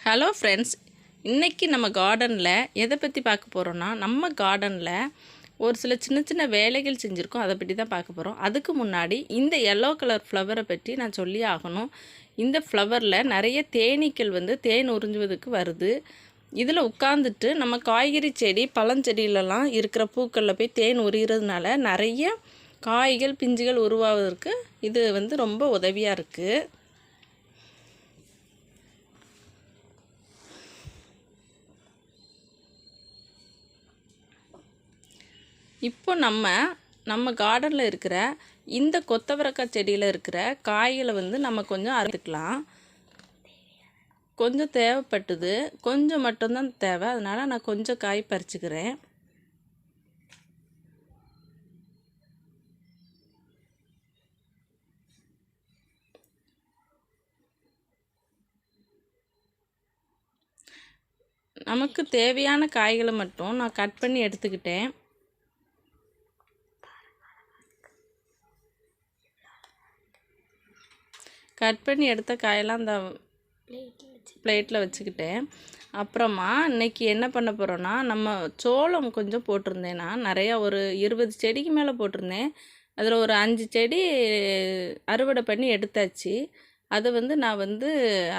Hello friends, இன்றைக்கி நம்ம கார்டனில் எதை பற்றி பார்க்க போகிறோன்னா, நம்ம கார்டனில் ஒரு சில சின்ன சின்ன வேலைகள் செஞ்சுருக்கோம். அதை பற்றி தான் பார்க்க போகிறோம். அதுக்கு முன்னாடி இந்த எல்லோ கலர் ஃப்ளவரை பற்றி நான் சொல்லி ஆகணும். இந்த ஃப்ளவரில் நிறைய தேனீக்கள் தேன் உறிஞ்சுவதுக்கு வருது. இதில் உட்காந்துட்டு நம்ம காய்கறி செடி பழஞ்செடியிலலாம் இருக்கிற பூக்களில் போய் தேன் உரிகிறதுனால நிறைய காய்கள் பிஞ்சுகள் உருவாவதற்கு இது ரொம்ப உதவியாக இருக்குது. இப்போ நம்ம கார்டனில் இருக்கிற இந்த கொத்தவரக்காய் செடியில் இருக்கிற காய்களை நம்ம கொஞ்சம் அறுத்துக்கலாம். கொஞ்சம் தேவைப்பட்டுது, கொஞ்சம் மட்டும்தான் தேவை. அதனால் நான் கொஞ்சம் காய் பறிச்சுக்கிறேன். நமக்கு தேவையான காய்களை மட்டும் நான் கட் பண்ணி எடுத்துக்கிட்டேன். கட் பண்ணி எடுத்த காயெல்லாம் அந்த பிளேட்டில் வச்சுக்கிட்டேன். அப்புறமா இன்றைக்கி என்ன பண்ண போகிறோன்னா, நம்ம சோளம் கொஞ்சம் போட்டிருந்தேன். நான் நிறையா ஒரு 20 செடிக்கு மேலே போட்டிருந்தேன். அதில் ஒரு 5 செடி அறுவடை பண்ணி எடுத்தாச்சு. அதை நான்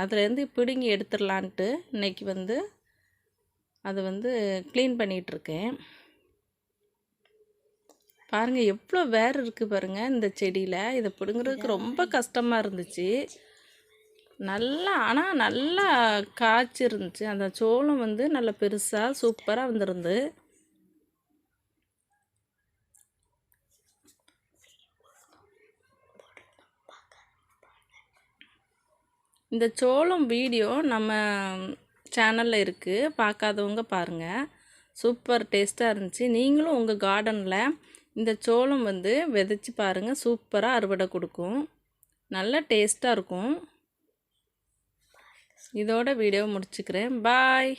அதுலேருந்து பிடுங்கி எடுத்துடலான்ட்டு இன்றைக்கி அதை க்ளீன் பண்ணிகிட்ருக்கேன். பாருங்கள் எவ்வளோ வேர் இருக்குது பாருங்கள் இந்த செடியில். இதை பிடுங்கிறதுக்கு ரொம்ப கஷ்டமாக இருந்துச்சு. நல்லா காய்ச்சி இருந்துச்சு. அந்த சோளம் நல்லா பெருசாக சூப்பராக வந்திருந்து. இந்த சோளம் வீடியோ நம்ம சேனலில் இருக்குது, பார்க்காதவங்க பாருங்கள். சூப்பர் டேஸ்ட்டாக இருந்துச்சு. நீங்களும் உங்கள் கார்டனில் இந்த சோளம் விதைச்சி பாருங்கள். சூப்பராக அறுவடை கொடுக்கும், நல்ல டேஸ்ட்டாக இருக்கும். இதோட வீடியோவை முடிச்சுக்கிறேன். பாய்.